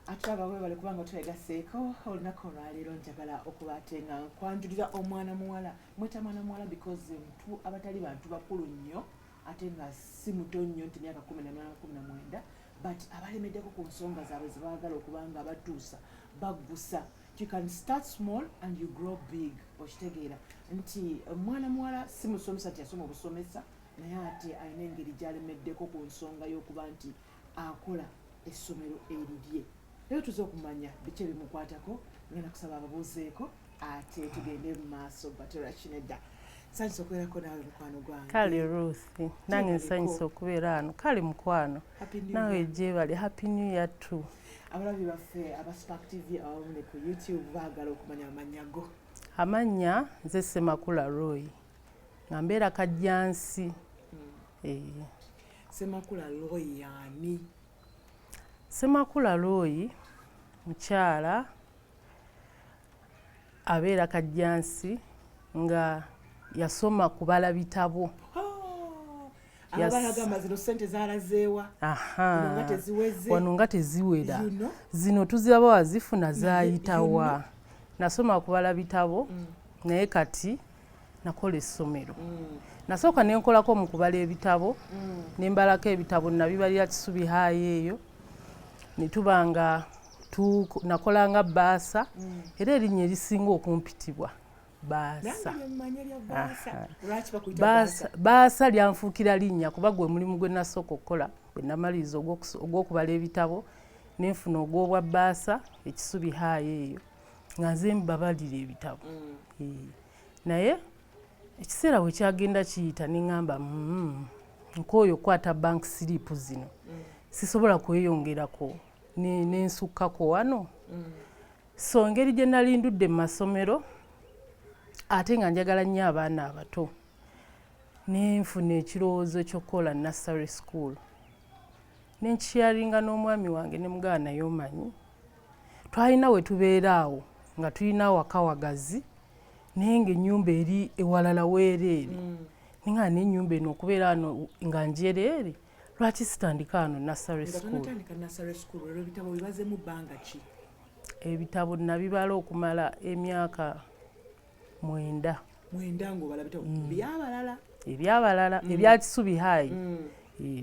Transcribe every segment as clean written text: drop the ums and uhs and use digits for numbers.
atulaba bwe bali kubanga twegaseeko olunaku olwaleero njagala okuba ate nga nkwanjulira omwana muwala mweta mwana muwala because mtu abatali bantu bakulu nnyo ate nga si muto nnyo nti myaka 18-19 but abalemeddeko ku nsonga zaabwe zebaagala okubanga batuusa baggusa. You can start small and you grow big. Okitegeera nti mwana muwala si musomesa nti yasoma obusomesa naye ate alina engeri gy'alemeddeko ku nsonga y'okuba nti akola essomero erirye. Leero tuze okumanya biki ebimukwatako ngenda kusaba ababuuzeeko ate tugende mu maaso baterachinedda. Nsanyusa okubeerako naawe mukwano gwange. Kale Ruth, nange nsanyusa okubeera wano. Kale mukwano, nawe gyebale. Happy New Year too. Abalabi baffe aba Spark TV awamu ne ku YouTube baagala okumanya amannya go. Amannya nze Semakula Roy. Nga mbeera Kajjansi. Semakula Roy yani? Semakula Roy mukyala abeera Kajjansi nga yasoma kubala bitabo. Abagamba zino ssente zaalazeewa. Wano nga teziwera. Zino tuziraba wazifuna zaayitawa. Nasoma kubala bitabo naye kati nakola essomero. Nasooka ne nkolako mu kubala ebitabo ne mbalako ebitabo nabibalira Kisubi High eyo. Ne tubanga nakolanga baasa era erinnya erisinga okumpitibwa baasa. Baasa lyanfuukira linnya kuba gwe mulimu gwe nasooka okukola bwe namaliriza ogw'okubala ebitabo nenfuna ogw'obwa baasa Ekisubi High eyo nga nze mbabalira ebitabo. Naye ekiseera bwe kyagenda kiyita ne ŋŋamba nkooyo kwata bank slip zino sisobola kweyongerako nensukkako wano. So ngeri gye nali ndudde mu masomero ate nga njagala nnyo abaana abato nenfuna ekirowoozo ky'okukola nursery school. Nenkyaringa n'omwami wange ne mugaba naye omanyi twalina we tubeera awo nga tulina awaka wagazi naye ng'ennyumba eri ewalala weereere. Nga n'ennyumba eno okubeera wano nga njereere lwaki sitandika wano nursery school. Ebitabo nabibala okumala emyaka 9. Ebyabalala ebya Kisubi High.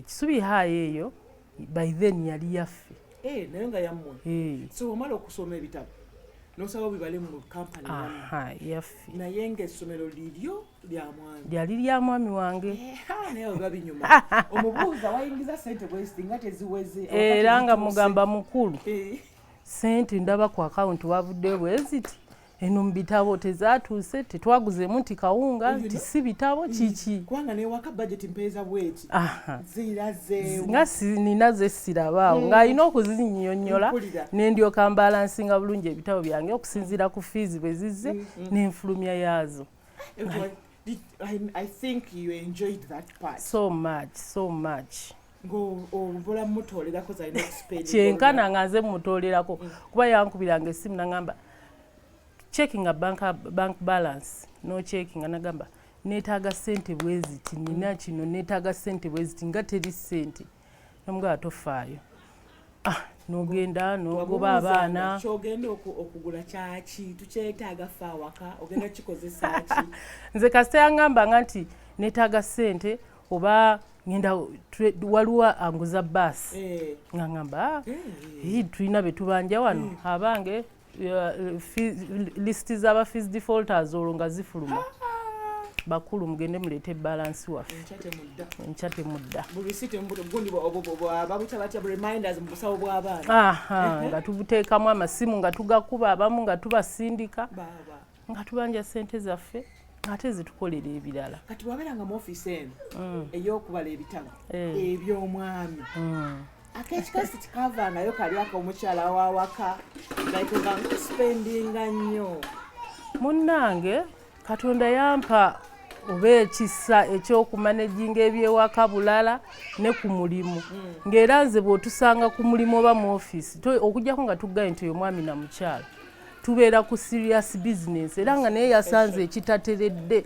Kisubi High eyo by then yali yaffe. Naye nga yammwe. So omala okusoma ebitabo nosaba bibale mu kampani yaffe. Naye ng'essomero liryo lya mwami. Lyali lya mwami wange. Naye oba binyuma. Omubuuza wayingiza ssente bwezi nga teziweze. Era nga mugamba mukulu. Ssente ndaba ku akawunti wavudde bweziti. Eno mu bitabo tezaatuuse tetwaguzeemu nti kawunga nti si bitabo kiki. Kubanga newaka budget mpeeza bweti. Zirazeewo. Nga nina ze sirabaawo ng'alina okuzinnyonnyola n'endyoka mbalansinga bulungi ebitabo byange okusinziira ku fees bwe zizze n'enfulumya yaazo. I think you enjoyed that part. So much. Ngovola mutolerako za next page. Kyenkana nga nze mutolerako kuba yankubiranga essimu nagamba checking a bank balance no checking anagamba neetaaga ssente bweziti nina kino neetaaga ssente bweziti nga teri ssente nomugaba tofaayo. Nogenda nogoba abaana kyogenda okugula kyaki tukyetaaga ffe awaka ogenda kikozesa ki. Nze kasita yaŋŋamba nti neetaaga ssente oba ngenda waliwo anguza baasi nga ŋŋamba tulina be tubanja wano abange listi z'aba fees defaulters olwo nga zifuluma. Bakulu mugende muleete balance waffe. Enkyate mudda. Nga tubuteekamu amasimu nga tugakuba abamu nga tubasindika nga tubanja ssente zaffe ate zitukolera ebirala. Kati wabeeranga mu ofiisi eno ey'okubala ebitabo eby'omwami. Akekikasi tikavaangayo kali ak'omukyala wawaka gaitova spendinga nnyo. Munnange Katonda yampa oba ekisa ekyokumanejinga ebyewaka bulala ne ku mulimu. Ng'era nze bw'otusanga ku mulimu oba mu ofiisi okujjako nga tuggaye nti oyo mwami na mukyala tubeera ku serious business era nga naye yasanze ekitateredde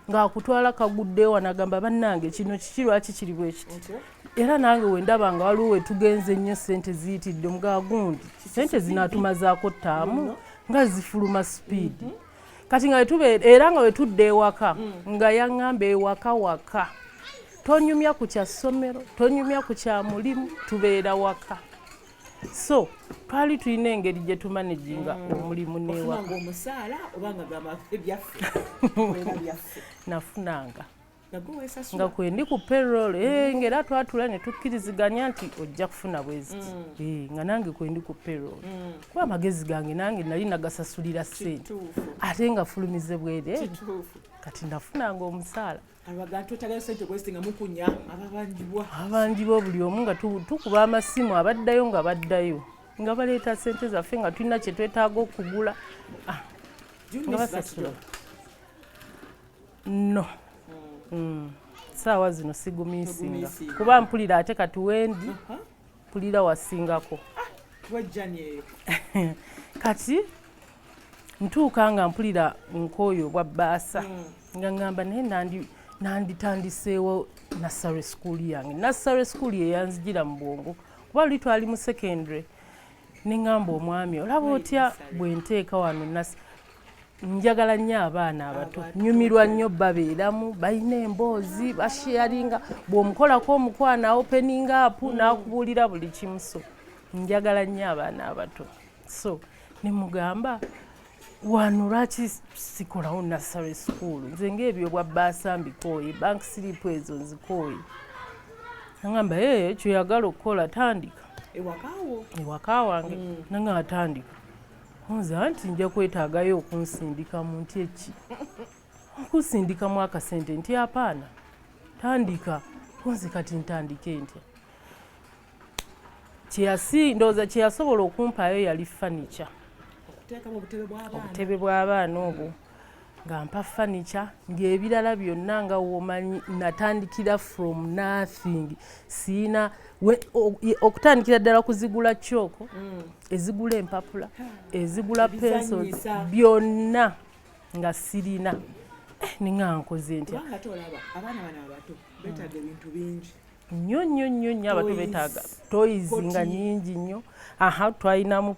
ng'akutwala kaguddeewo n'agamba bannange kino kiki lwaki kiri bwe kiti. era nange wendaba nga waliwo wetugenze ennyo sente ziyitidde mugaa gundi sente zinatumazaako ttaamu nga zifuluma sipiidi kati nga era nga wetudde ewaka nga yaŋŋamba ewaka waka tonyumya ku kya ssomero tonyumya ku kya mulimu tubeera waka so twali tulina engeri gye tumanaginga omulimu n'ewaka nafunanga nga kwendi ku payroll ng'era twatula ne tukkiriziganya nti ojja kufuna bweziti nga nange kwendi ku payroll kuba amagezi gange nange nali nagasasulira ssente ate nga fulumize bwereere kati nafunanga omusaala abanjibwa buli omu nga tukuba amasimu abaddayo nga baddayo nga baleeta sente zaffe nga tulina kye twetaaga okugula nga basasula no saawa zino sigumiisinga kuba mpulira ate kati wendi mpulira wasingako kati ntuuka nga mpulira nkooyo bwa bbaasa nga ngamba naye nanditandiseewo nursery school yange nursery school yeyanzigira mu bwongo kuba luli twali mu secondary neŋŋamba omwami olaba otya bwe nteeka wano njagala nnyo abaana abato nyumirwa nnyo babeeramu balina emboozi basharinga bw'omukolako omukwana openinga apu n'akubuulira buli kimu so njagala nnyo abaana abato so ne mugamba wano lwaki sikolawo nursery school nze ng'ebyo bwa bbaasa mbikooye bank slip ezo nzikooye nagamba kyoyagala okukola tandika ewaka wange nanga atandika nze nti nja kwetaagayo okunsindika mu nti eki okusindikamu akasente nti apaana tandika nze kati ntandike ntya ndowooza kyeyasobola okumpaayo yali fanica obutebe bw'abaana obwo nga mpa fanica ng'ebirala byonna nga womanyi natandikira from nothing siina okutandikira ddala kuzigula kyoko ezigula empapula ezigula pencils byonna nga sirina ninga nkoze ntya nnyo abato beetaaga toys nga nnyingi nnyo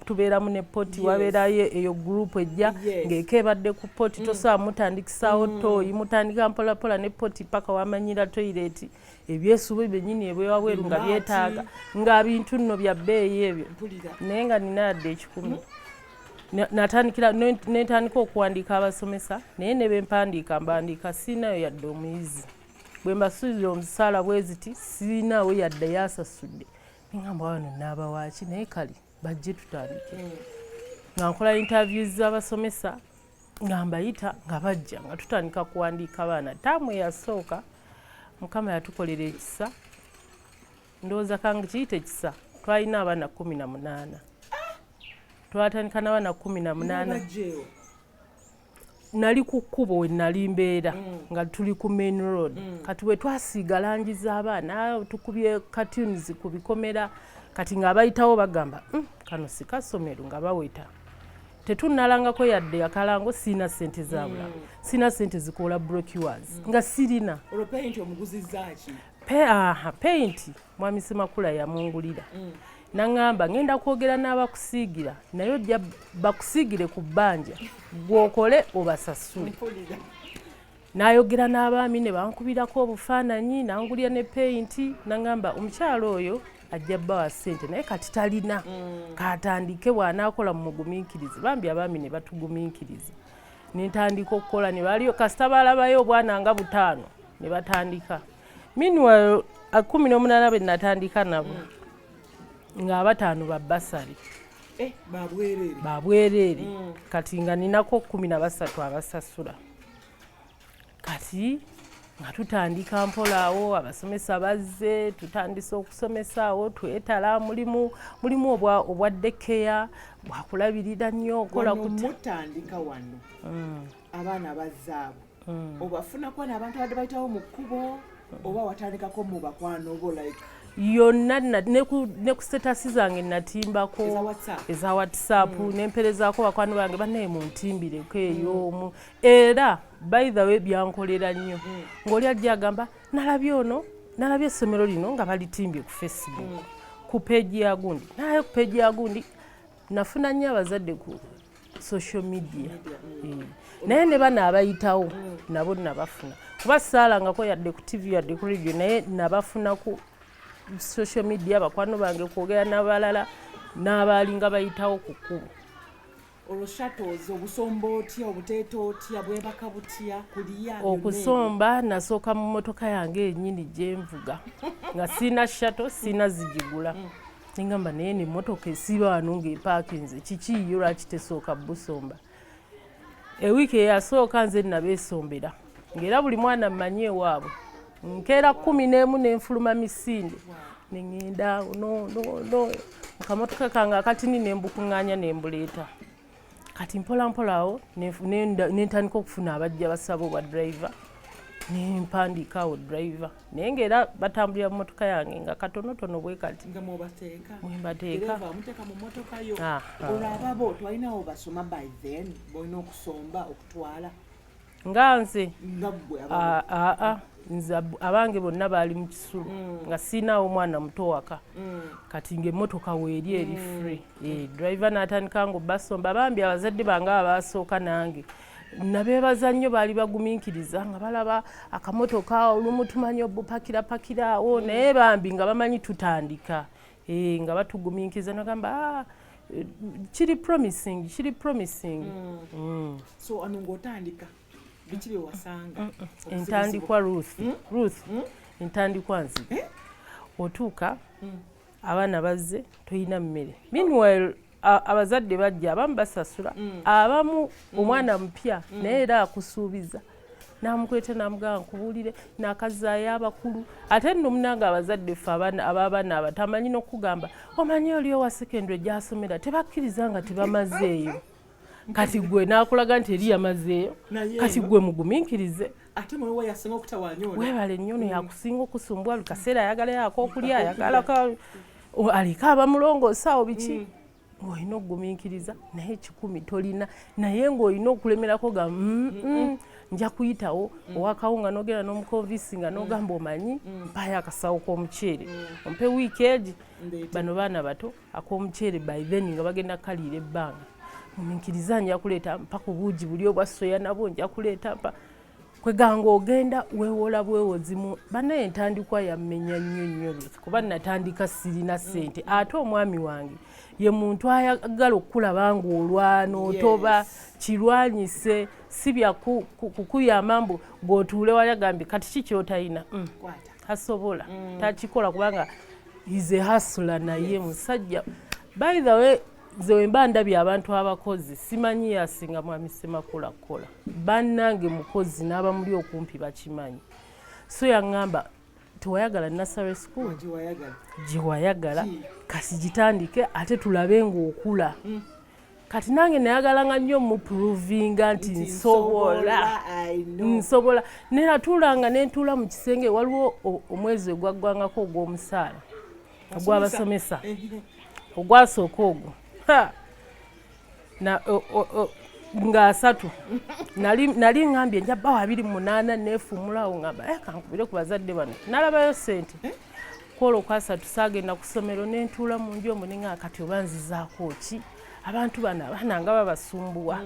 tubeeramu ne poti wabeerayo eyo gurupu ejja ng'eka ebadde ku poti tosobola mutandikisaawo toyi mutandika mpolapola ne poti paka wamanyira toyireti ebyesubi byennyini ebyewabweru nga byetaaga nga bintu nno bya bbeeyi ebyo naye nga nina yadde 10 netandika okuwandiika abasomesa naye ne bempandiika mbandiika siinayo yadde omuyizi bwe mbasuubira omusaala bweziti siinawo yadde yasasudde ningamba wano n'abawaaki naye kale bajje tutandike nga nkola interviews z'abasomesa nga mbayita nga bajja nga tutandika kuwandiika abaana taamu eyasooka mukama yatukolera ekisa ndowooza kange kiyite ekisa twalina abaana 18 twatandika n'abaana 18 nali ku kkubo we nali mbeera nga tuli ku main road kati we twasiiga langi z'abaana tukubye cartoons ku bikomera kati ng'abayitawo bagamba kano si kasomero nga baweta tetunnalangako yadde akalango siina sente zabulamu siina sente zikola brochures nga sirina paint mwami Semakula yamungulira naŋŋamba ngenda kwogera n'abakusiigira naye ojja bakusiigire ku bbanja gw'okole obasasule n'ayogera n'abaami ne bankubirako obufaananyi nangulya ne peyinti naŋŋamba omukyalo oyo ajja bbawa ssente naye kati talina katandike bw'anaakola mu mugumiikirize bambi abaami ne batugumiikiriza nentandika okukola ne baliyo kasita baalabayo obwana nga 5 ne batandika meanwhile 18 be natandika nabo nga 5 ba basari babwereere kati nga ninako 13 abasasula kati nga tutandika mpolaawo abasomesa bazze tutandise okusomesa awo twetala mulimu obwa dekeya bwakulabirira nnyo okola mutandika wano abaana bazzaabo obafunako n'abantu abadde bayitawo mu kkubo oba watandikako mu bakwano oba like yonna ne ku status zange natimbako eza WhatsApp nemperezaako bakwano bange banaye muntimbireko eyo era by the way byankolera nnyo ng'oli ajja agamba nalabye ono nalabye essomero lino nga balitimbye ku Facebook ku peegi ya gundi naye ku peegi ya gundi nafuna nnyo abazadde ku social media naye ne bano abayitawo nabo nabafuna kuba saalangako yadde ku TV yadde ku radio naye nabafuna ku social media bakwano bange kwogera n'abalala n'abaalinga bayitawo ku kkubo. Olwoshatoozi obusomba otya obuteeta otya bwebaka butya kuliya okusomba nasooka mu mmotoka yange yennyini gye nvuga nga siina shato siina zigigula nengamba naye n'emmotoka esiiba wano ng'epaakinze kikiiyo lwaki tesooka busomba. Ewiiki eyasooka nze nabeesombera ng'era buli mwana mmanyi ewaabwe nkeera 11 n'enfuluma misinde neŋŋenda no mu kamotoka kange akatini ne mbukuŋŋaanya ne mbuleeta. Kati mpola awo nentandika okufuna abajja basaba obwa driver nempandiika awo driver naye ng'era batambulira mu mmotoka yange nga katonotono bwe kati mwembateeka mu mmotoka yo. Olwababo twalinawo basoma by then bolina okusomba okutwala nga nze ngaggwe nze abange bonna baali mu kisulu nga siinaawo omwana muto waka kati ng'emmotoka weeri eri free driver n'atandika ngo basomba bambi abazadde bange abaasooka nange nabeebaza nnyo baali bagumiikiriza nga balaba akamotoka olumu tumanyi obupakirapakira awo naye bambi nga bamanyi tutandika nga batugumiikiriza nagamba kiri promising. So ano ng'otandika biki bye wasanga? Entandikwa Ruth entandikwa nzige otuuka abaana bazze toyina mmere. Meanwhile abazadde bajja abamu basasula abamu omwana mpya naye era akusuubiza namukwete namugamba nkubuulire nakazaayo abakulu ate nno munanga abazadde ffe ababaana abatamanyi n'okugamba omanyi oli owa secondary gy'asomera tebakkiriza nga tebamazeeyo kati gwe nakulaga nti eri yamazeeyo kati gwe mugumiikirize ate mwewe yasinga okutawanyola weebale nnyo yakusinga okusumbwa buli kaseera ayagala yako okulya ayagala aliko abamulongoosa biki ng'olina okugumiikiriza naye 10 tolina naye ng'olina okulemerako ga nja kuyitawo owakawunga n'ogenda n'omukonvinsinga n'ogamba omanyi mpayo akasawo k'omuceere ompe wiiki egi bano baana bato ak'omuceere by then nga bagenda kaliira ebbanga mumiikiriza nja kuleeta mpaka obuugi buli obwa soya nabwo nja kuleeta mpa kweganga ogenda weewola bwewozimu banaye entandikwa yammenya nnyo kuba natandika sirina ssente ate omwami wange ye muntu ayagala okukulaba ng'olwana otoba kirwanyise si bya kukuyamba mbu ng'otuule wayagambye kati ki ky'otalina tasobola takikola kubanga is a hustler naye musajja. By the way nze wemba ndabye abantu abakozi simanyi yasinga mwami Semakula kukola bannange mukozi n'abamuli okumpi bakimanyi so yaŋŋamba tewayagala nursery school giwayagala kasi gitandike ate tulabe ng'okula kati nange nayagalanga nnyo muprovinga nti nsobola nenatuulanga nentuula mu kisenge waliwo omwezi ogwaggwangako ogw'omusaala ogw'abasomesa ogwasooka ogwo nga 3 nali ngambye njabbawo 28 neefumulawo ngamba kankubire ku bazadde bano nalabayo sente kwolwo kwa 3 saagenda ku ssomero nentuula mu nju omwo nenga kati oba nzizaako ki abantu bano abaana nga babasumbuwa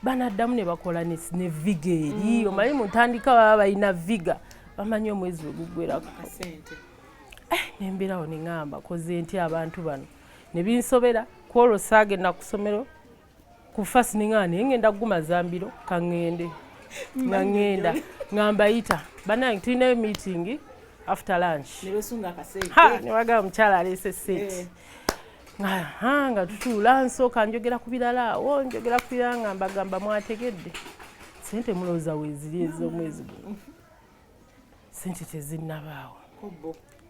banaddamu ne bakola ne viga eri omanyi mu ntandika baba balina viga bamanyi omwezi weguggwerako nembeerawo neŋŋamba koze nti abantu bano ne binsobera kwolwo saagenda ku ssomero ku fasi neŋŋamba naye ngenda kugumaza mbiro kaŋŋende nga ŋŋenda ŋŋambayita bannange tulinayo meeting after lunch ne bagamba mukyala aleese sente nga tutuula nsooka njogera ku birala awo njogera ku birala nga mbagamba mwategedde sente mulowooza weeziri ez'omwezi guno sente tezinnabaawo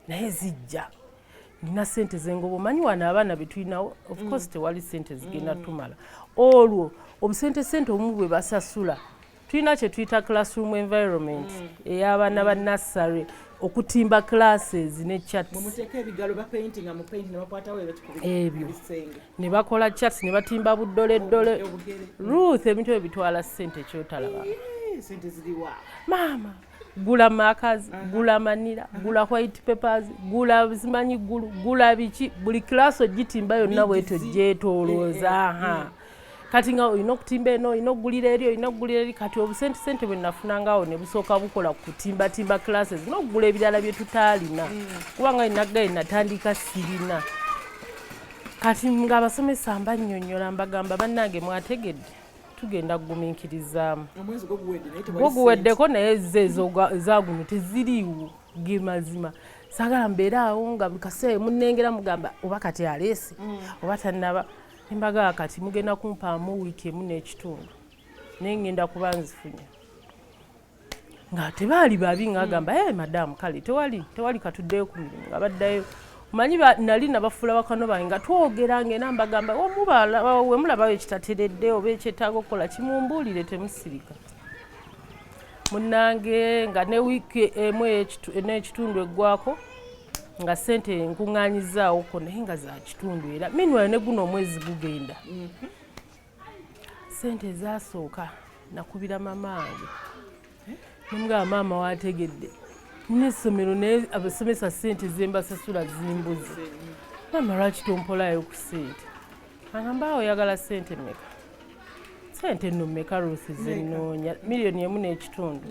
naye zijja nina sente zengoba omanyi wano abaana betulinawo of course tewali sente zigenda tumala olwo obusente obumu bwe basasula tulina kye tuyita classroom environment ey'abaana ba nursery okutimba classes ne chats ebyo ne bakola chats ne batimba buddoleddole Ruth ebintu ebyo bitwala sente kyotalaba maama gula markers, gula manila, gula white papers, gula zimanyi gula biki buli class ogitimba yonna bweto gyetolooza. Kati nga olina okutimba eno, olina okugulira eri, olina okugulira eri. Kati obusente bwe nafunangawo ne busooka bukola kutimba classes n'okugula ebirala bye tutaalina. Kubanga naggaye natandika Silina. Kati ng'abasomesa mbannyonnyola mbagamba bannange mwategedde tugenda kugumiikirizaamu. Omwezi guweddeko naye ezaaguno teziriiwo ge mazima. Saagala mbeere awo nga buli kaseera munnengera mugamba oba kati aleesi oba tannaba. Mbaga kati mugenda kumpaamu wiiki emu n'ekitundu naye ngenda kuba nzifunye. Nga tebaali babi ng'agamba madamu kale tewali katuddeyo ku mirimu nga baddayo. Manyi nali nabafuula bakano bange nga twogera ng'era mbagamba we mulabawo ekitateredde oba ekyetaaga okukola kimumbuulire temusirika. Munnange nga ne wiiki emu n'ekitundu eggwako nga sente nkuŋŋaanyizaawoko naye nga za kitundu era minwa ne guno omwezi gugenda. Sente zaasooka nakubira mamange nemugamba maama waategedde n'essomero naye abasomesa sente zembasasula zimbuze. Maama lwaki tompolayo ku sente? Agamba oyagala sente mmeka? Sente nno mmeka Ruth zenoonya? Miliyoni emu n'ekitundu.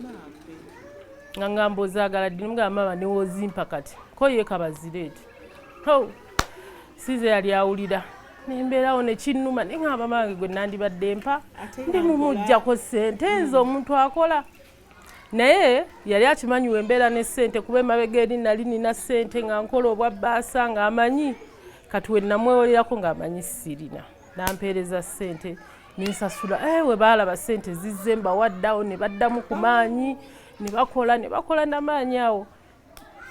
Nga ngamba ozaagala ddi? Nemugamba maama newoozimpa kati ko ye kabazireeti. Size yali awulira nembeerawo nekinnuma naye ngamba mamange gwe nandibadde mpa ndi mumuggyako sente ezo omuntu akola. Naye yali akimanyi wembeera ne ssente kuba emabega eri nali nina ssente nga nkola obwa bbaasa ng'amanyi kati we namwewolerako ng'amanyi Silina nampeereza ssente nensasula. We baalaba ssente zizze mbawaddawo ne baddamu ku maanyi ne bakola n'amaanyi awo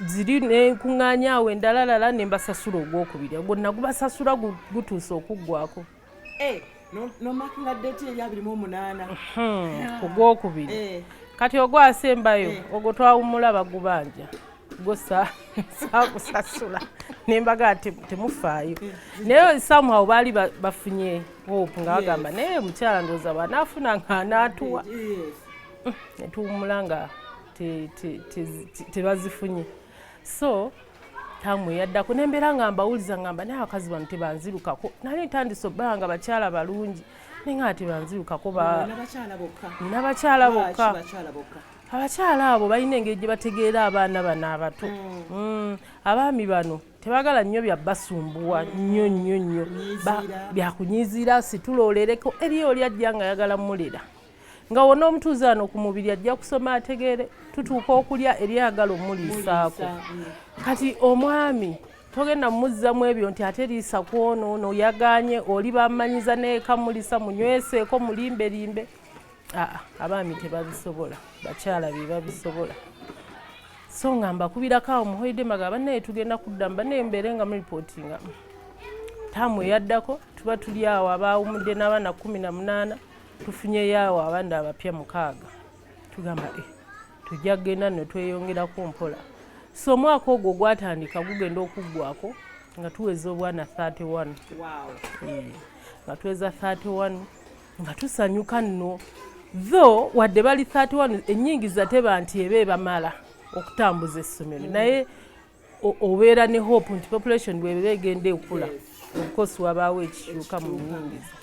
ziri nenkuŋŋaanya awo endalalala ne mbasasula ogwokubiri. Gwonna gubasasula gutuusa okuggwako. Nomakinga date eri 28. Ogwokubiri. Kati ogwasembayo ogwo twawumula bagubanja gwo saakusasula nembaga temufaayo. Naye somehow baali bafunye hope nga bagamba naye mukyala ndowooza bw'anaafuna ng'anaatuwa. Ne tuwumula nga tebazifunye. So tamweyaddako nembeera nga mbawuliza ngamba naye abakazi bano tebanzirukako. Nali ntandise obbanga nga bakyala balungi naye nga tebanzirukako. Nina bakyala bokka. Abakyala abo balina engeri gye bategeera abaana bano abato. Abaami bano tebagala nnyo byabbasumbuwa nnyo byakunyiizira situloolereko eri oli ajja nga ayagala mulera nga wonna omutuuze ano ku mubiri ajja kusoma ategeere tutuuka okulya eri ayagala omuliisaako. Kati omwami togenda mumuzzamu ebyo nti ate liisa kwono yaganye oli bamanyiza neeka mulisa munyweseeko mulimberimbe. Abaami tebabisobola, bakyala be babisobola. So nga mbakubirako awo muhoyidde magaba naye tugenda kudda mbannaye mbeere nga muripootinga. Taamu eyaddako tuba tuli awo abaawumudde n'abaana 18 tufunyeyo awo abaana abapya 6. Tugamba tujja kugenda nno tweyongerako mpola. So omwaka ogwo gwatandika gugenda okuggwako nga tuweza obwana 31. Nga tuweza 31 nga tusanyuka nno. Though wadde bali 31 ennyingiza teba nti ebe bamala okutambuza essomero naye obeera ne hope nti population bweba egenda ekula obukosi wabaawo ekikyuka mu nnyingiza.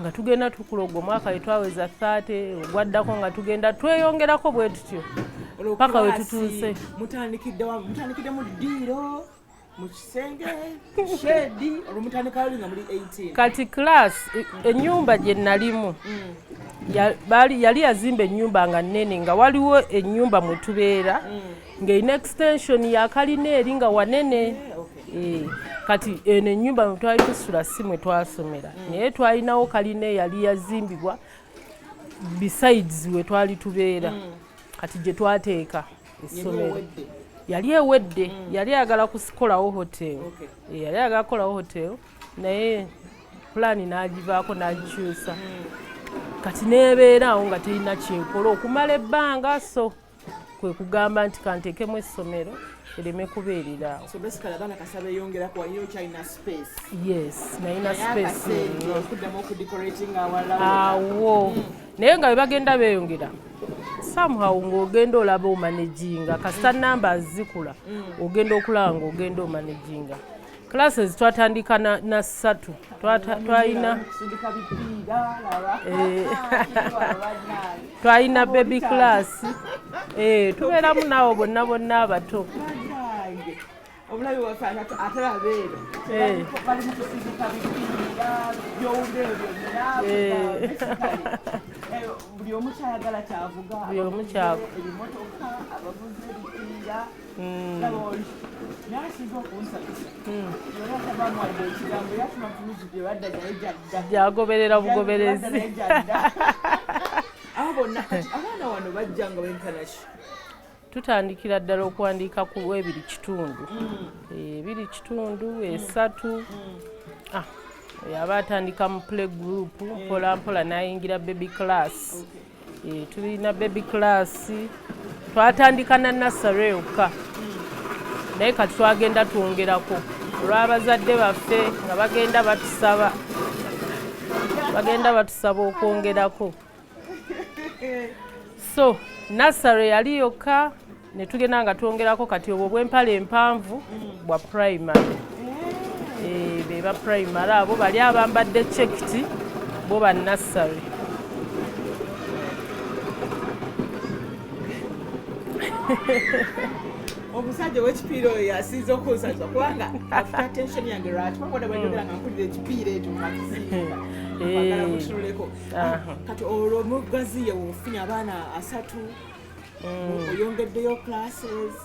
Nga tugenda tukula ogwo mwaka twaweza 30 ogwaddako nga tugenda tweyongerako bwe tutyo paka we tutuuse. Mutandikidde mu ddiiro mu kisenge shedi olumutandika nga muri 18. Kati class ennyumba gye nalimu yali yazimba ennyumba nga nnene nga waliwo ennyumba mwe tubeera ng'erina extension ya kalina eri nga wanene. Kati eno ennyumba mwe twali tusula si mwe twasomera naye twalinawo kalina yali yazimbibwa besides we twali tubeera. Kati gye twateeka essomero yali ewedde yali ayagala kukolawo hotel. Yali ayagala kukolawo hotel naye pulaani n'agivaako n'agikyusa. Kati nebeera awo nga terina kyenkola okumala ebbanga. So kwe kugamba nti kanteekemu essomero ereme kubeerera awo. So basically abaana kasaba eyongerako waliyo kyalina space. Yes, nalina space okuddamu okudecorating awala awo. Naye nga bwe bagenda beeyongera somehow ng'ogenda olaba omanaginga kasita numbers zikula ogenda okulaba ng'ogenda omanaginga. Classes twatandika na 3 twalina baby class tubeeramu naawo bonna abato. Obulabi waffe atalabeera bali mu kusindika bipiira byowudeyo byonna buli omu kyayagala kyavuga ebimotoka abavuzi ebipiira nabooli naye asinga okunsabisa yona tabamuwadde ekigambo yafuna buluzi bye badda naye jadda jagoberera bugoberezi abo bonna kati abaana wano bajja nga benkanaki tutandikira ddala okuwandiika ku 2 kitundu 2 kitundu 3 yaba atandika mu play group mpolampola n'ayingira baby class. Tulina baby class twatandika na nursery yokka naye kati twagenda twongerako olw'abazadde baffe nga bagenda batusaba okwongerako. So nursery yali yokka ne tugenda nga twongerako kati obwo bw'empale empanvu bwa primary. Beba primary abo bali abambadde checked bo ba nursery. Omusajja w'ekipiira oyo yasinze okunsaza kubanga afite attention yange lwaki bamoda bajogera nga mpulira ekipiira ekyo ngakisinga bagala mutunuleko. Kati olwo mugazi ye wofunye abaana 3 oyongeddeyo classes.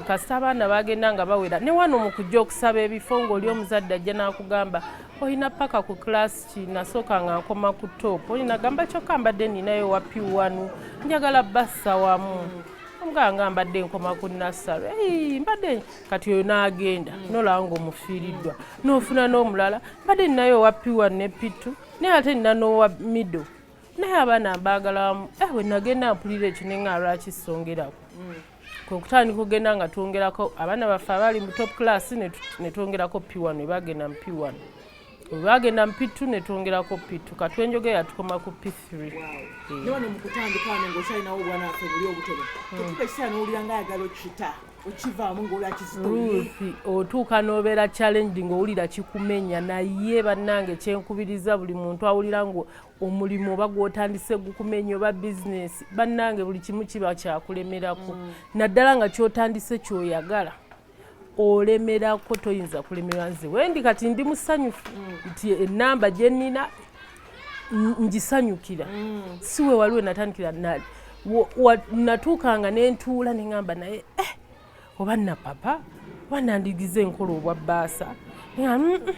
Kasita abaana bagenda nga bawera ne wano mu kujja okusaba ebifo ng'oli omuzadde ajja n'akugamba olina paka ku class ki nasooka nga nkoma ku top olina gamba kyokka mbadde ninayo wa P1 njagala bassa wamu nga mbadde nkoma ku nursery mbadde kati oyo n'agenda nolaba ng'omufiiriddwa n'ofuna n'omulala mbadde ninayo wa P1 ne P2 naye ate nina n'owa middle naye abaana mbaagalamu we nagenda mpulira ekyo ne nga lwakisongerako kwe kutandika okugenda nga twongerako abaana baffe abali mu top class ne twongerako P1 we bagenda mu P1 we bagenda mu P2 ne twongerako P2 katwenjogera tukoma ku P3. Ne wano mu kutandika wano ng'okyalinawo obwana waffe buli obutono tetuba ekiseera n'owulira ng'ayagala okita okivaamu ng'olwa Ruthi otuuka n'obeera challenge ng'owulira kikumenya naye bannange kyenkubiriza buli muntu awulira ngo omulimu oba gw'otandise gukumenya oba bizinesi bannange buli kimu kiba kyakulemerako naddala nga ky'otandise kyoyagala olemerako toyinza kulemerwa. Nze wendi kati ndi musanyufu nti ennamba gye nnina ngisanyukira si we waliwe natandikira natuukanga n'entuula ne ŋŋamba naye oba napapa oba nandigize enkola obwa bbaasa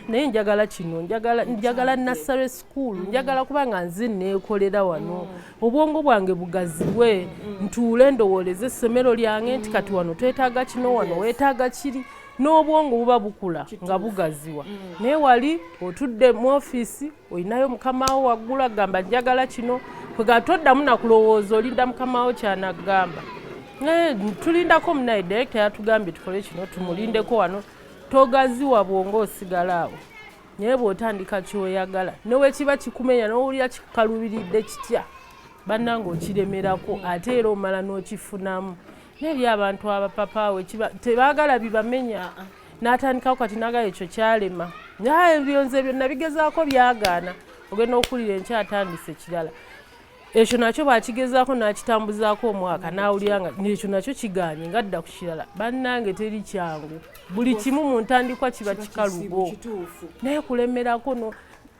naye njagala kino njagala nursery school njagala kuba nga nze neekolera wano obwongo bwange bugaziwe ntuule ndowooleze essomero lyange nti kati wano twetaaga kino wano weetaaga kiri n'obwongo buba bukula nga bugaziwa. Naye wali otudde mu ofiisi olinayo mukamawo waggulu agamba njagala kino kwega toddamu nakulowooza olinda mukamawo kyanagamba. Tulindako munaye director yatugambye tukole kino tumulindeko wano togaziwa bwongo osigala awo naye bw'otandika kyoyagala newekiba kikumenya n'owulira kikukalubiridde kitya bannange okiremerako ate era omala n'okifunamu. Neri abantu abapapa we tebaagala bibamenya n'atandikawo kati naagala ekyo kyalema naye ebyonze byonna bigezaako byagaana ogenda okuwulira enkyatandise kirala ekyo nakyo bwakigezaako n'akitambuzaako omwaka n'awulira nga ekyo nakyo kigaanye ngadda ku kirala bannange teri kyangu buli kimu mu ntandikwa kiba kikalubo naye kulemerako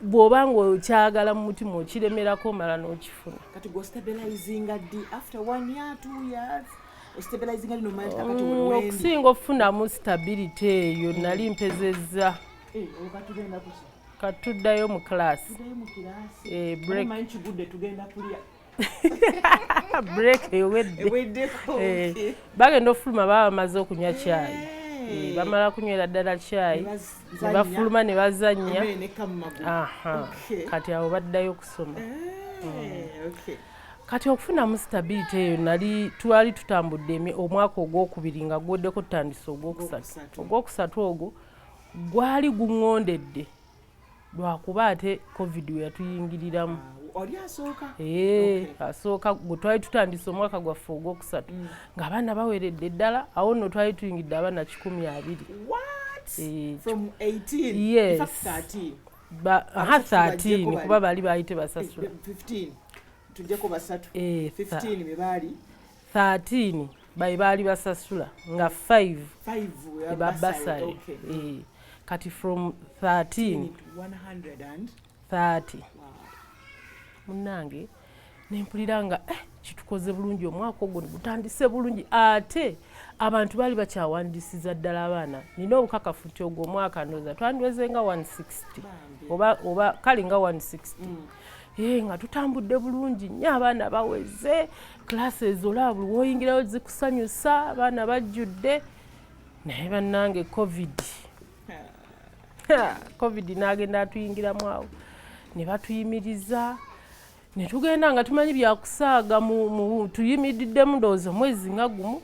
bw'oba ng'okyagala mu mutima okiremerako omala n'okifuna. Kati g'ostabilizinga ddi after 1 year 2 years okusinga okufunamu stability eyo nali mpezezza katuddayo mu class break ewedde bagenda ofuluma baba bamaze okunywa caayi bamala kunywera ddala caayi ne bafuluma ne bazannya kati awo baddayo kusoma. Kati okufunamu stability eyo twali tutambudde omwaka ogwokubiri nga gwoddeko tutandise ogwokusatu ogwo gwali guŋŋondedde lwakuba ate covid we yatuyingiriramu oli asooka asooka gwe twali tutandise omwaka gwaffe ogwokusatu ng'abaana baweredde ddala awo nno twali tuyingidde abaana 12 from 18 yes 13 kuba baali baayite basasula 15 tujjako basatu 15 be baali 13 baali basasula nga 5 babasale kati from 13 130 munnange nempulira nga kitukoze bulungi omwaka ogwo gutandise bulungi ate abantu baali bakyawandisiza ddala abaana nina obukakafu nti ogwo omwaka ndooza twandiweze nga 160 oba kale nga 160 nga tutambudde bulungi nnyo abaana baweze classes olaba buli woyingirayo zikusanyusa abaana bajjudde naye bannange covid n'agenda atuyingiramu awo ne batuyimiriza ne tugenda nga tumanyi byakusaaga tuyimiriddemu ndowooza omwezi nga gumu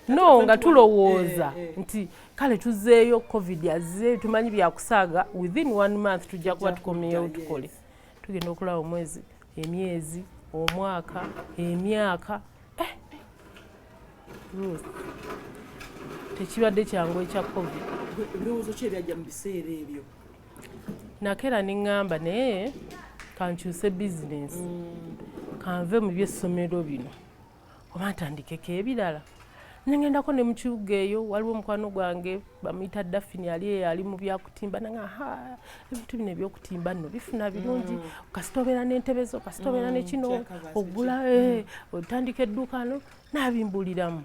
no nga tulowooza nti kale tuzeeyo covid yazze tumanyi byakusaaga within 1 month tujja kuba tukomyeyo tukole tugenda okulaba omwezi emyezi omwaka emyaka tekibadde kyangu ekya covid ebirowoozo ki ebyajja mu biseera ebyo nakera neŋŋamba naye kankyuse bizinensi kanve mu byessomero bino oba ntandikeko ebirala nengendako ne mu kibuga eyo waliwo omukwano gwange bamuyita Daphne ali mu byakutimba nanga ebintu bino ebyokutimba nno bifuna birungi kasita obeera n'entebe zo kasita obeera nekino ogula otandika edduuka no n'abimbuliramu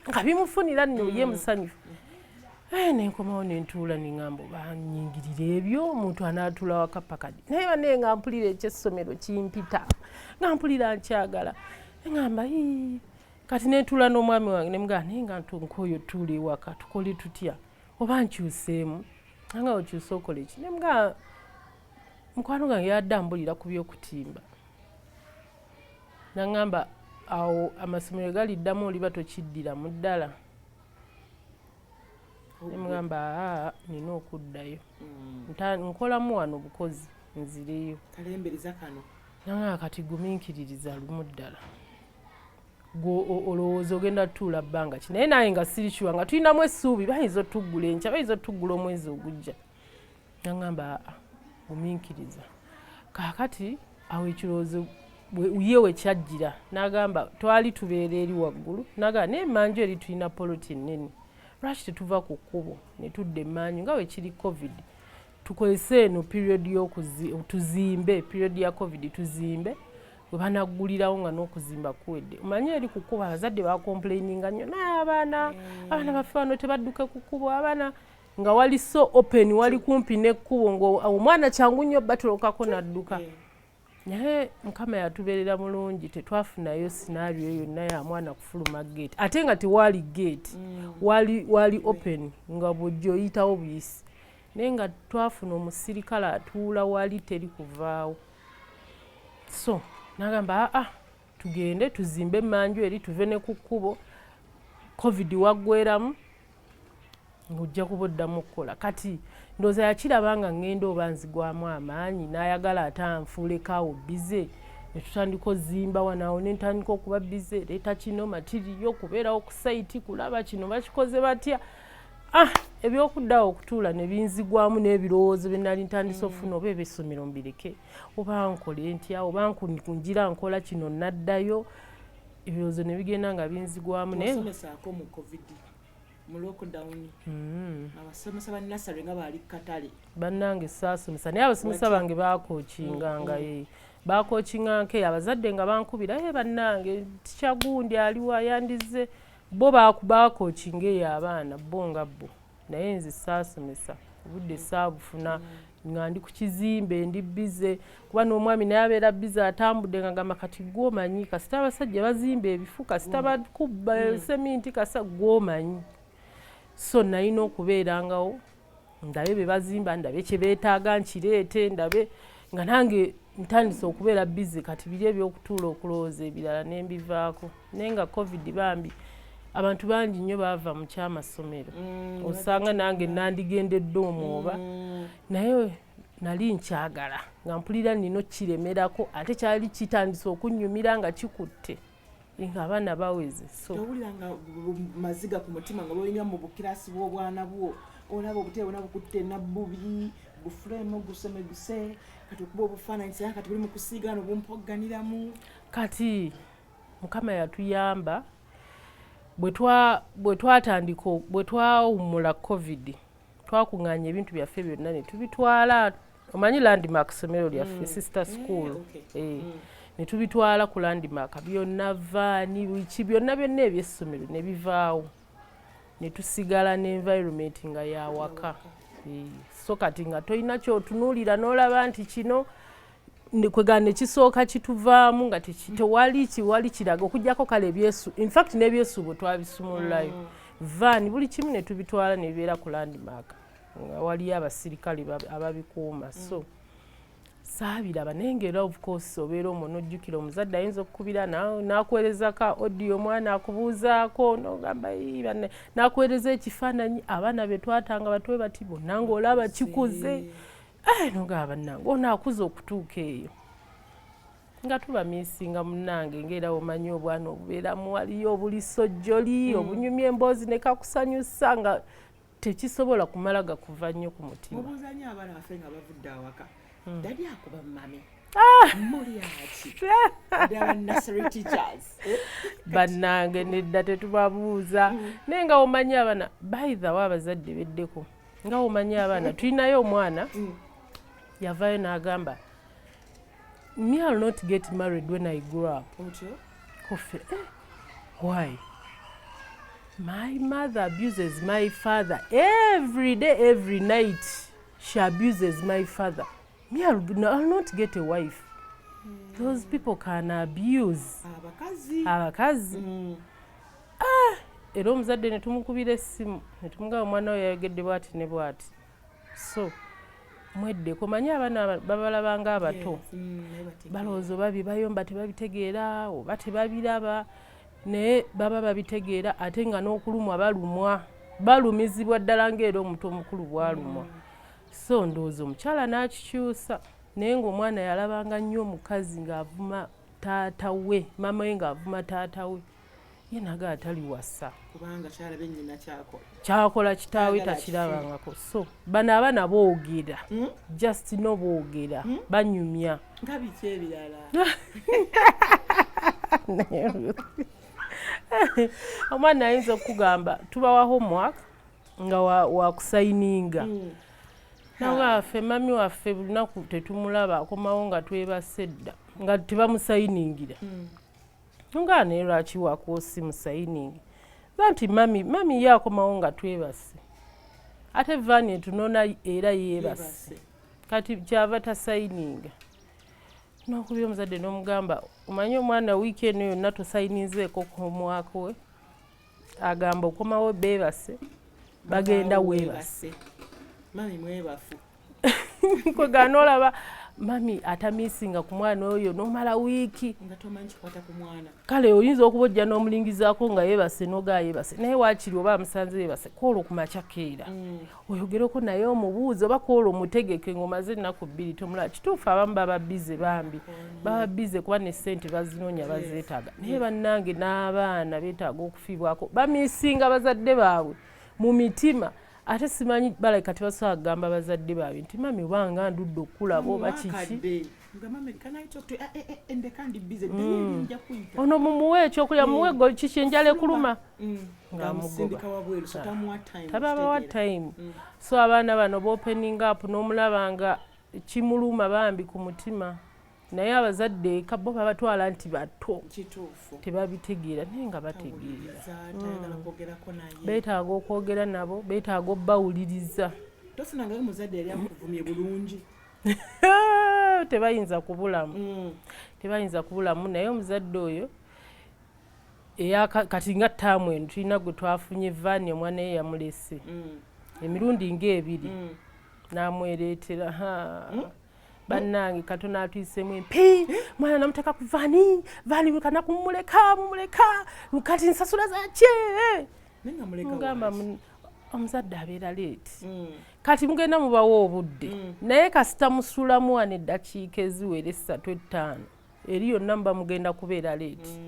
nga bimufunira nno ye musanyufu nenkomawo nentuula neŋŋamba banyingirira ebyo omuntu anaatula wakapakadi naye banaye nga mpulira ekyessomero kimpita nga mpulira nkyagala neŋŋamba kati netuula n'omwami wange nemugamba naye nga nkoyo tuula ewaka tukole tutya oba nkyuseemu nga okyuse okola eki nemugamba mukwano gange yadde ambulira ku byokutimba naŋŋamba awo amasomero galiddamu oliba tokiddiramu ddala nemugamba nina okuddayo nkolamu wano bukozi nzireyo kalemberiza kano naŋŋamba kati gumiikiririza lumu ddala olowooza ogenda tutuula bbanga ki naye naye nga sirikiwa nga tulinamu essuubi bayinza otuggula enkya bayinza otuggula omwezi ogujja naŋŋamba gumiikiriza kaakati awo ekirowoozo ye wekyajjira n'agamba twali tubeera eri waggulu n'agamba naye emmanju eri tulina poloti ennene lwaki tetuva ku kkubo ne tudda emmanju nga wekiri covid tukozese eno periodi tuzimbe periodi ya covid tuzimbe bwe banaggulirawo nga n'okuzimba kuwedde omanyi eri ku kkubo abazadde bakomplaininga nnyo naye abaana baffe bano tebadduke ku kkubo abaana nga wali so open wali kumpi n'ekkubo ngaomwana kyangu nnyo batulokako n'adduka naye mukama yatubeerera mulungi tetwafunayo sinario yonna ya mwana kufuluma gate ate nga tewaali gate wali open nga bw'ojja oyitawo buyisi naye nga twafuna omusirikale atuula wali teri kuvaawo so nagamba tugende tuzimbe emmanju eri tuve ne ku kkubo covid waggweramu ng'ojja kuba oddamu okukola kati ndowooza yakiraba nga ngenda oba nzigwamu amaanyi n'ayagala ate anfuulekaawo bize ne tutandika ozimba wanaawo ne ntandika okuba bize leeta kino matiriyo kubeerawo ku sayiti kulaba kino bakikoze batya ebyokuddawo okutuula ne binzigwamu n'ebirowoozo bye nali ntandise ofuna oba eb'essomero mbireke oba nkole ntya oba nkunjira nkola kino naddayo ebirowoozo ne bigenda nga binzigwamu nayesomesaako mu covid mu lockdown abasomesa ba nursery nga baali katale bannange saasomesa naye abasomesa bange baakookinga baakookinga nke abazadde nga bankubira bannange tikyagundi aliwa yandize bo baakookinga eyo abaana bo nga bo naye nze saasomesa obudde saabufuna nga ndi ku kizimbe ndi bize kuba n'omwami naye abeera bize atambudde nga gamba kati gwomanyi kasita abasajja bazimba ebifu kasita bakubba seminti kasa gwomanyi so nalina okubeerangawo ndabe be bazimba ndabe kye beetaaga nkireete ndabe nga nange ntandise okubeera bize kati biri ebyokutuula okulowooza ebirala nembivaako naye nga covid bambi abantu bangi nnyo baava mu kyamasomero osanga nange nandigendedde omwoba naye nali nkyagala nga mpulira nino kiremerako ate kyali kitandise okunyumira nga kikutte nga abaana baweze so towulira nga maziga ku mutima nga lwolinga mu bukirasi bw'obwana bwo olaba obutebe bwona bukutte nabbubi bufulemu gusemeguse kati okuba obufaananyi saya kati buli mu kusiigana obumpogganiramu kati Mukama yatuyamba bwe twawummula covid twakuŋŋaanya ebintu byaffe byonna ne tubitwala omanyi landmark ssomero lyaffe sister school ne tubitwala ku landmark byonna vaani biki byonna ebyessomero ne bivaawo ne tusigala n'environment nga yawaka so kati nga tolina kyotunuulira n'olaba nti kino kwegana ne kisooka kituvaamu nga tewali kiraga okugyako kale ebyesu in fact n'ebyesuubo twabisumululayo vaani buli kimu ne tubitwala ne bibeera ku landmark nga waliyo abasirikale ababikuuma so saabiraba naye ng'era of course obeera omwo n'ojjukira omuzadde ayinza okukubira n'akuweereza ka audio omwana akubuuzaako n'ogamba n'akuweereza ekifaananyi abaana be twatanga batwe bati bonna ng'olaba kikuze nogamba bannange ono akuze okutuuka eyo nga tubamiisinga munnange ng'era omanyi obwana obubeeramu waliyo obulisojjoli obunyumya emboozi ne kakusanyusa nga tekisobola kumala gakuva nnyo ku mutima obuuzanyi abaana baffe nga bavudde awaka dadi akuba mami muli aki ddala nursery teachers bannange nedda tetubabuuza naye nga omanyi abaana bayithawo abazadde beddeko nga omanyi abaana tulinayo omwana yavaayo n'agamba me I'll not get married when I grow up. Why? My mother abuses my father every day, every night. She abuses my father. Me, I'll not get a wife. Those people can abuse. Abakazi. Era omuzadde ne tumukubira essimu ne tumugamba omwana oyo yayogedde bw'ati ne bw'ati. So mweddeko manyi abaana babalabanga abato balowooza oba bibayomba tebabitegeera oba tebabiraba naye baba babitegeera ate nga n'okulumwa balumizibwa ddala ng'era omuto omukulu bwalumwa so ndowooza omukyala n'akikyusa naye ng'omwana yalabanga nnyo omukazi ng'avuma taata we mama we ng'avuma taata we ye naga atali wasa kubanga kyalabe nnyina kyakola kitaawe takirabangako so bano abaana boogera just no boogera banyumya nga biki ebirala omwana ayinza okugamba tubawa homework nga wakusayininga nawe waffe mami waffe lunaku tetumulaba akomawo nga twebase dda nga tebamusayiningira nga naye lwaki wakuosi musayiningi nti mami ye akomawo nga twebase ate vaani etunona era yeebase kati kyava tasayininga n'okubira omuzadde n'omugamba omanyi omwana wiikendi yonna tosayininzeeko homework we agamba okomawo beebase bagenda weebase mami mwebafu kwegana olaba mami atamiisinga ku mwana oyo n'omala wiiki nga tomanyi kikwata ku mwana kale oyinza okuba ojja n'omulingizaako nga yeebase n'ogaa yeebase naye waakiri oba amusanze yeebase kwola okumakya keera oyogereko naye omubuuze oba kwola omutegeke ng'omaze ennaku bbiri tomulaba kituufu abamu baba bize bambi baba bize kuba ne ssente bazinoonya bazeetaaga naye bannange n'abaana beetaaga okufiibwako bamiisinga bazadde baabwe mu mitima ate simanyi baleka tebasobola kugamba bazadde baabwe nti mami obanga ndudde okulaba oba kiki ono mumuwe ekyokulya muwe kiki enjala ekuluma ng'amugoba tababawa time so abaana bano bopening up n'omulaba nga kimuluma bambi ku mutima naye abazadde eka bo babatwala nti bato tebabitegeera naye nga bategeera beetaaga okwogera nabo beetaaga obbawuliriza tofunangayo muzadde yali akuvumye bulungi tebayinza kubulamu naye omuzadde oyo kati nga ttaamu eno tulina gwe twafunye vaani omwana ye yamulese emirundi ng'ebiri n'amwereetera bannange katono atuyisemu empi mwana namuteka ku vaani kana kumuleka kati nsasula zakye ngamba omuzadde abeera leeti kati mugenda mubawo obudde naye kasita musulamu wano eddakiika eziwera 3-5 eri yonna muba mugenda kubeera leeti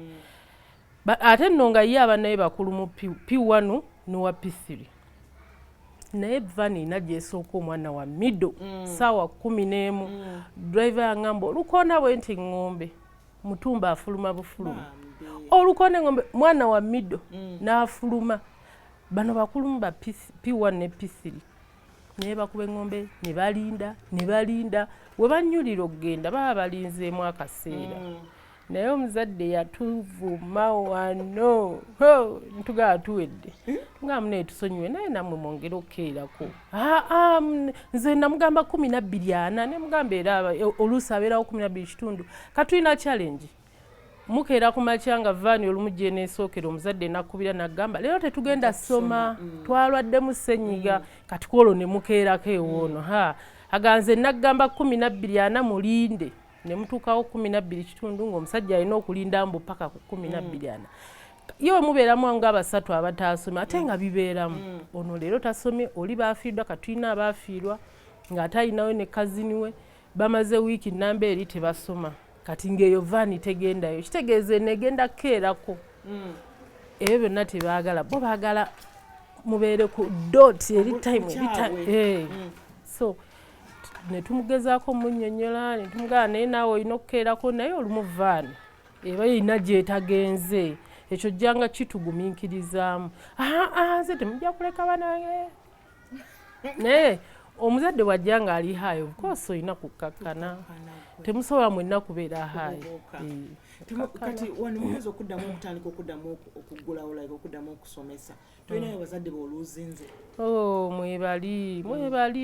ate nno nga ye abanaye bakulu mu P1 n'owa P3 naye van ina gyesooka omwana wa middle ssaawa 11 driver yangamba olukoona bwe nti ng'ombe mutumba afuluma bufuluma olukoona ng'ombe mwana wa middle n'afuluma bano bakulu mu ba P1 ne P3 naye bakuba eng'ombe ne balinda we banyulira okugenda baba balinzeemu akaseera naye omuzadde yatuvuma wano ntugaba tuwedde tugamba naye tusonyiwe naye nammwe mwongere okukeerako nze namugamba 12:40 ne mugamba era oluusi abeerawo 12:00 katulina challenge mukeera ku makya nga vaani olumu gye neesookera omuzadde nakubira nagamba leero tetugenda soma twalwaddemu ssenyiga kati kwolwo ne mukeerako ewoono aganze nagamba 12:40 mulinde ne mutuukawo 12:00 ng'omusajja alina okulinda mbu paka ku 12:40 yewe mubeeramu nga abasatu abataasome ate nga bibeeramu ono leero tasomye oli baafiirdwa katulina abaafiirwa ng'ate alinawe ne kazini we bamaze wiiki namba eri tebasoma kati ng'eyo vaani tegendayo kitegeeze negenda kukeerako ebyo byonna tebaagala bo baagala mubeere ku dot eri time so ne tumugezaako munnyonnyola ne tumugamba naye naawe olina okukeerako naye olumu vaani eba yina gyetagenze ekyo jjanga kitugumiikirizaamu nze temujja kuleka banange naye omuzadde wajja nga ali haayo bukoosi olina kukkakkana temusobola mwenna kubeera haayo kati wano muyinza okuddamu okutandika okuddamu okuggulawo like okuddamu okusomesa tolinayo bazadde booluuzinze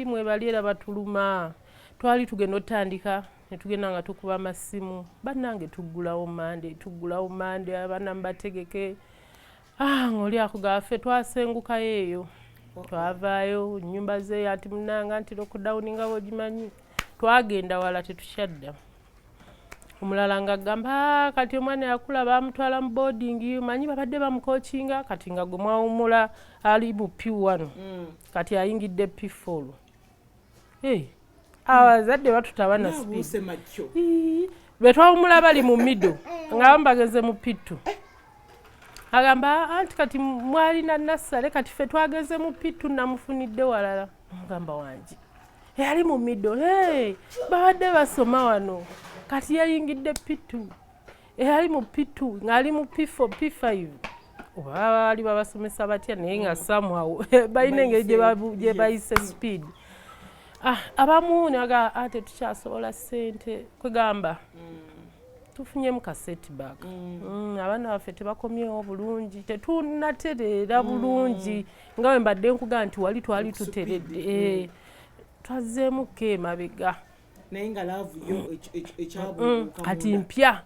mwebali era batuluma twali tugenda otandika ne tugenda nga tukuba amasimu bannange tuggulawo mande abaana mubategeke ng'oli ako gaffe twasengukayo eyo twavaayo nnyumba ze ati munanga nti lockdown nga bwogimanyi twagenda wala tetukyadda omulala nga agamba kati omwana yakula bamutwala mu boarding manyi babadde bamukokinga kati nga gwe mwawumula ali mu P1 kati ayingidde P4 abazadde batutaba na speed bwe twawumula bali mu middle nga bambageze mu P2 agamba anti kati mwalina nassale kati ffe twageze mu P2 namufunidde walala mugamba wange yali mu middle babadde basoma wano kati yayingidde P2 eyali mu P2 ng'ali mu P4 P5 oba baali babasomesa batya naye nga somehow balina engeri gye bayise speed abamu naga ate tukyasobola ssente kwegamba tufunyemu ka setback abaana baffe tebakomyewo bulungi tetunatereera bulungi nga bwe mbadde nkugaa nti wali twali tuteredde twazzeemuko emabega naye nga laavu yo ekyabuuka kati mpya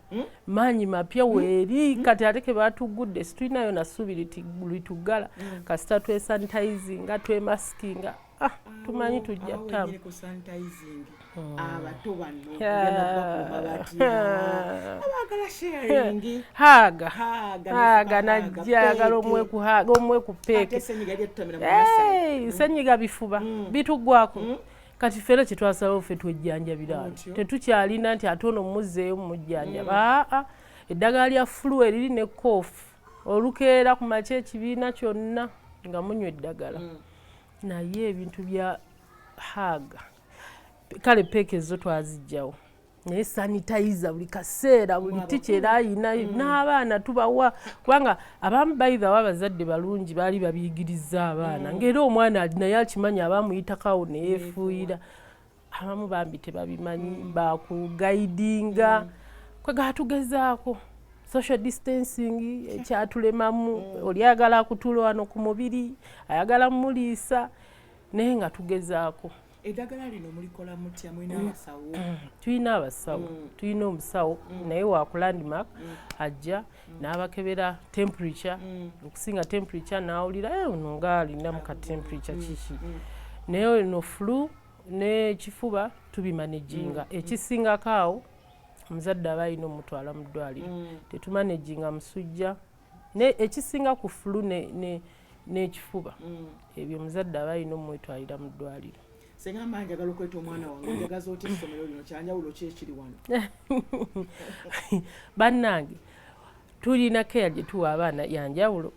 maanyi mapya weeri kati ate ke baatugudde situlinayo nasuubiri lituggala kasita twesanitizinga twemaskinga tumanyi tujja tamu abato bano abagala sharing haga najja agala omwe ku peeke senyiga bifuba bitugwako kati fera kyetwasalawo ffe twejjanjabira tetukyalina nti ate ono muzzeeyo mumujjanjaba eddagala lya flu eriri ne koofu olukeera ku makya ekibiina kyonna nga munywa eddagala naye ebintu bya haga kale peeke ezo twazijjawo naye sanitizer buli kaseera buli tikyera ayina n'abaana tubawa kubanga abamu bayithawo abazadde balungi baali babiyigiriza abaana ng'era omwana naye akimanyi abamuyitakawo neyeefuuyira abamu bambi tebabimanyi bakugayidinga kwegatugezaako social distancing ekyatulemamu oli ayagala akutula wano ku mubiri ayagala mumuliisa naye nga tugezaako eddagala lino mulikola mutya mulina abasawo tulina abasawo tulina omusawo naye wakulandmark ajja n'abakebera temperature okusinga temperature n'awulira ono nga alina muka temperature kiki naye no flu n'ekifuba tubimanaginga ekisingako awo omuzadde aba alina omutwala mu ddwaliro tetumanaginga musujja ekisinga ku flu n'ekifuba ebyo muzadde aba alina omwetwalira mu ddwaliro. Senga mba njagala okweta omwana wange njagaza oti essomero lino kyanjawulo ki ekiri wano? Bannange tulina keya gye tuwa abaana yanjawulo.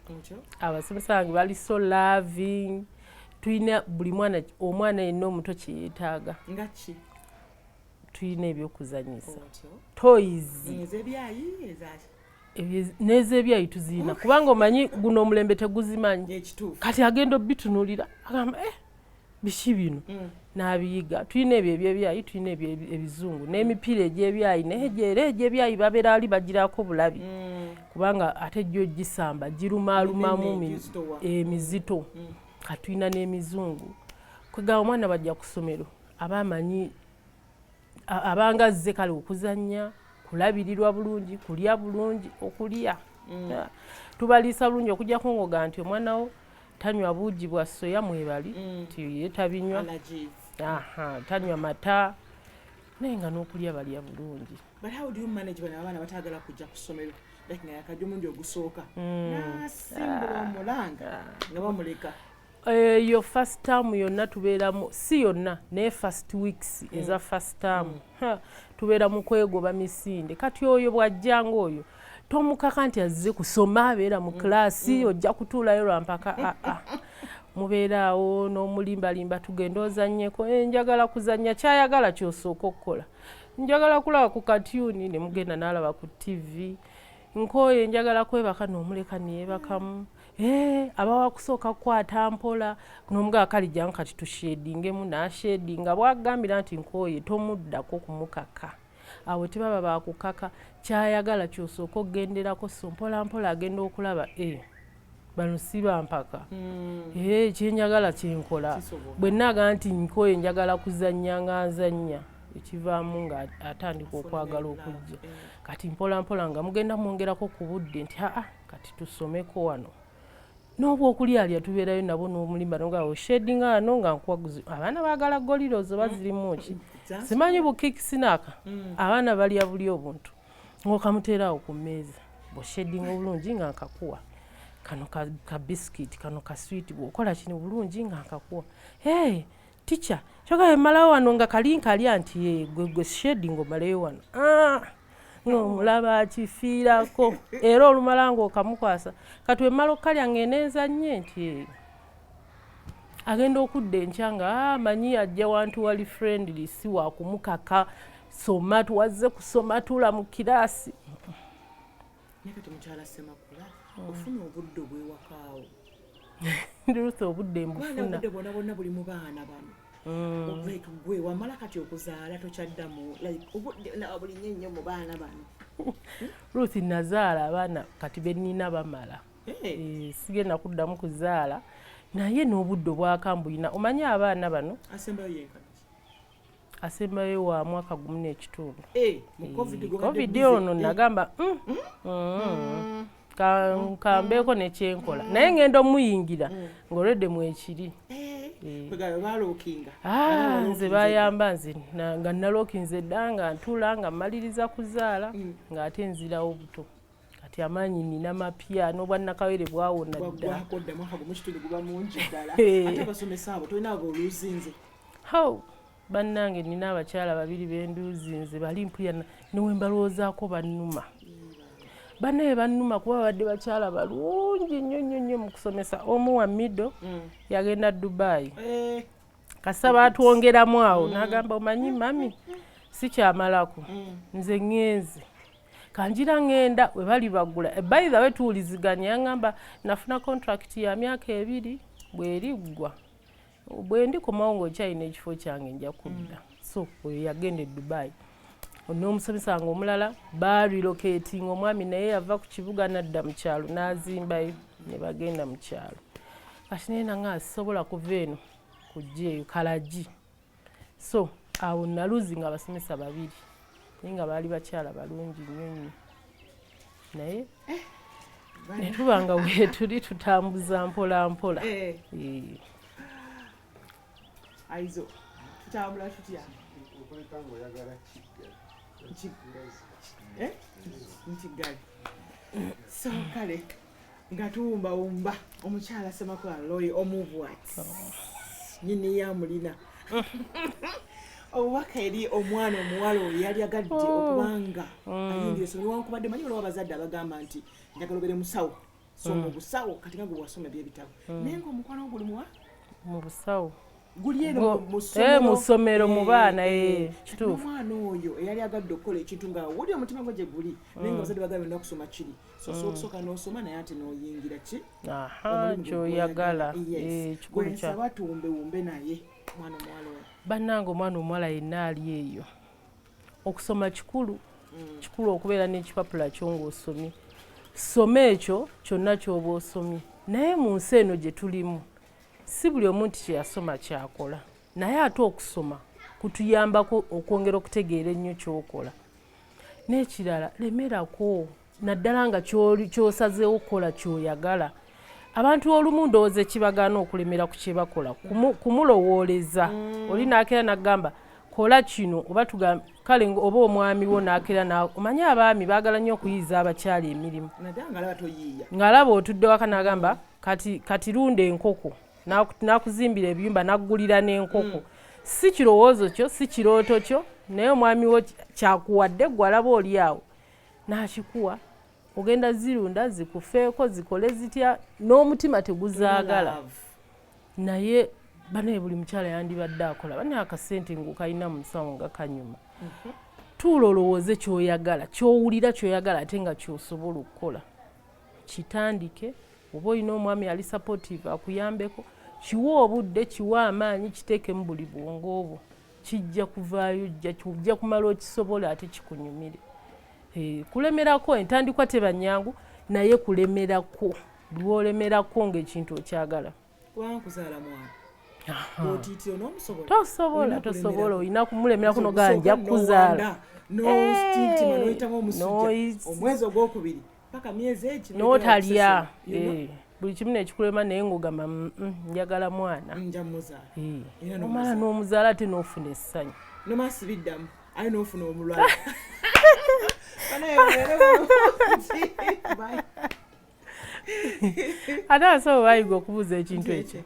Abasomesa bange bali so loving. Tulina buli omwana yenna omuto kye yeetaaga. Nga ki? Tulina ebyokuzanyisa toys n'ez'ebyayi tuzirina kubanga omanyi guno omulembe teguzimanyi kati agenda obitunuulira agamba biki bino n'abiyiga. Tulina ebyo ebyebyayi, tulina ebyo ebizungu n'emipiira egy'ebyayi naye era egy'ebyayi babeera ali bagirako bulabi kubanga ate jjo ogisamba girumaalumamu emizito. Kati tulina n'emizungu kwegaba omwana bajja ku ssomero aba amanyi abanga azze kale okuzannya, kulabirirwa bulungi, kulya bulungi, okulya. Tubaliisa bulungi okujjako ng'oga nti omwana wo tanywa buugi bwa soya mwebali nti ye tabinywa, tanywa mata naye nga n'okulya balya bulungi. But how do you manage bano abaana bataagala kujja ku ssomero like nga yakajja omundi ogusooka nasimbula omulanga nga bamuleka? Yo first term yonna tubeeramu, si yonna naye first weeks eza first term tubeera mu kwegoba misinde. Kati oyo bw'ajjanga oyo tomukaka nti azze kusoma abeera mu klaasi ojja kutuulayo lwampaka mubeera awo n'omulimbalimba tugenda ozannyeko. Njagala kuzannya, kyayagala ky'osooka okukola. Njagala kulaba ku katyuni ne mugenda n'alaba ku TV. Nkooye njagala kwebaka n'omuleka neyeebakamu. Abawa kusooka kukwata mpola n'omugaa kalijjanga kati tushedingemu n'ashedinga bwagambira nti nkooye tomuddako kumukaka. Awo tebaba bakukaka, kyayagala ky'osooka okugenderako so mpola mpola agenda okulaba bano si bampaka. Kyenjagala kyenkola bwe naaga nti nkooye njagala kuzannya nga nzannya ekivaamu nga atandika okwagala okujja. Kati mpola mpola nga mugenda mwongerako ku budde nti kati tusomeko wano. N'obwo okulyalya tubeerayo nabo n'omulimba nga oshedinga wano nga nkwaguzi. Abaana baagala golirozo bazirimu ki? Simanyi bukikisinaaka. Abaana balya buli obuntu. Ng'okamuteeraawo ku mmeeza. Bw'oshedinga obulungi nga nkakuwa. Kano ka bisikiti, kano ka swiiti, bw'okola kino bulungi nga nkakuwa. Teacher, kyogera mmalawo wano nga kali nkalya nti gwe shedinga omaleyo wano. Ng'omulaba akifiirako era olumala ng'okamukwasa kati wemmala okkalya ng'eneezannye nti agenda okudda enkya nga amanyi ajja wantu wali friendly si wakumukaka soma tuwazze kusoma tuula mu kiraasi. Naye kati mukyala Semakula ofuna obudde obwewakaawo. Ndirutha obudde mbufuna. Obudde bwonna buli mu baana bano. Gwe wamala kati okuzaala tokyaddamu buli nnyo mu baana bano. Ruth nazaala abaana kati bennina bamala. Sigenda kuddamu kuzaala naye n'obudde obwakambuyina. Omanyi abaana bano asembayo wa mwaka gumu n'ekitundu. Covid ono nagamba kambeeko nekyenkola naye ngenda omuyingira ng'olwedde mwekiri. Nze bayamba nze nga nalookinze dda nga ntula nga mmaliriza kuzaala ng'ate nzirawo buto. Kati amaanyi nina mapya n'obwannakawere bwawona dda. Bannange nina abakyala babiri benduuzinze bali mpulya newembalowoozaako bannuma. Bannaye bannuma kuba babadde bakyala balungi nnyo mu kusomesa. Omu wa middle yagenda Dubai. Kasaba atwongeramu awo n'agamba omanyi mami sikyamalako nze ŋŋenze kanjira ŋŋenda we bali bagula. By the way tuwuliziganya yaŋŋamba nafuna contract ya myaka 2 bw'eriggwa bwe ndikomawo ng'okyalina ekifo kyange nja kudda. So oyo yagenda e Dubai. N'omusomesa wange omulala barelocating omwami naye yava ku kibuga nadda mu kyalo n'azimbayo ne bagenda mu kyalo. Kati naye nange sisobola kuva eno kujja eyo kalagi. So awo naluzi nga abasomesa 2 naye nga baali bakyala balungi nnyo naye ne tuba nga weetuli tutambuza mpola mpola. Aizo tutambula tutya? Nchigali. So kale nga tuwumbawumba omukyala Semakula Roy omubwati nyini yamulina obubaka eri omwana omuwala oyo yali agadde okubanga ayingira essomero newankubadde manyi olwo abazadde abagamba nti njagala obeere musawo soma obusawo kati nga gwe wasoma ebyebitabo naye ng'omukwano guli mu busawo guli eno mu ssomero mu baana kituufu omwana oyo eyali agadde okukola ekintu nga woli omutima gwe gye guli naye nga abazadde bagamba olina okusoma kiri sosobola okusooka n'osoma naye ate n'oyingira ki kyoyagala kikulu kyaba tuwumbewumbe naye mwana omuwala oyo bannange omwana omuwala yenna ali eyo okusoma kikulu kikulu okubeera n'ekipapula kyo ng'osomye soma ekyo kyonna ky'oba osomye naye mu nsi eno gye tulimu si buli omuntu kyeyasoma kyakola naye ate okusoma kutuyambako okwongera okutegeera ennyo ky'okola n'ekirala lemerako naddala nga ky'osazeewo okukola ky'oyagala abantu olumu ndowooza ekibagaana okulemera ku kye bakola kumulowooleza oli naakera n'agamba kola kino oba kale oba omwami wo naakera omanyi abaami baagala nnyo okuyiiza abakyala emirimu ng'alaba otudde waka n'agamba kati lunda enkoko n'akuzimbira ebiyumba n'aggulira n'enkoko si kirowoozo kyo si kirooto kyo naye omwami wo kyakuwadde gwe alaba oli awo n'akikuwa ogenda zirunda zikufeeko zikole zitya n'omutima teguzaagala naye banaye buli mukyala yandibadde akola banaye akasente ng'okalina mu nsawo nga kanyuma tuula olowooze ky'oyagala ky'owulira ky'oyagala ate nga ky'osobola okukola kitandike oba olina omwami ali supportive akuyambeko kiwa obudde kiwa amaanyi kiteeke mu buli bwongo obwo kijja kuvaayo kijja kumala okisobola ate kikunyumire kulemerako entandikwa teba nnyangu naye kulemerako lwolemerako ng'ekintu okyagala wankuzaala mwana otiitiro n'omusobola tosobola olina kumulemerako nogaa nja kuzaala n'ostintima n'oyitamu omusujja omwezi ogwokubiri paka myezi egi n'otalya buli kimu nekikulema naye ng'ogamba njagala mwana omala n'omuzaala ate n'ofuna essanyu nomasibiddamu aye n'ofuna omulwala ate asobola bayiga okubuuza ekintu ekyo